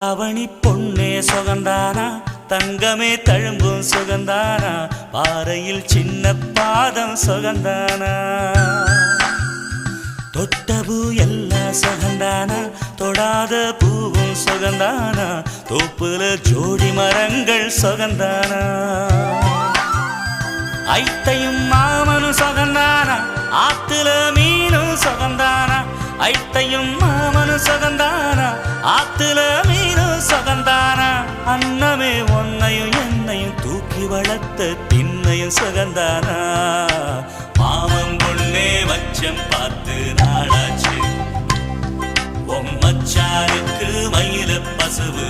அவனி பொன்னே சுகந்தானா தங்கமே தழும்பும் சுகந்தானா பாறையில் சின்ன பாதம் சுகந்தானா தொட்டபூ எல்லாம் சுகந்தானா தொடாத பூவும் சுகந்தானா தோப்புல ஜோடி மரங்கள் சுகந்தானா ஐத்தையும் மாமனும் சுகந்தானா ஆத்துல மீனும் சுகந்தானா ஐத்தையும் மாமனும் சுகந்தானா ஆத்துல மீனும் சுகந்தானா அன்னமே ஒன்னையும் என்னையும் தூக்கி வளர்த்த திண்ணையும் சுகந்தானா மாமன் பொண்ணே மச்சம் பார்த்து நாளாச்சு மச்சானுக்கு மயில பசுவு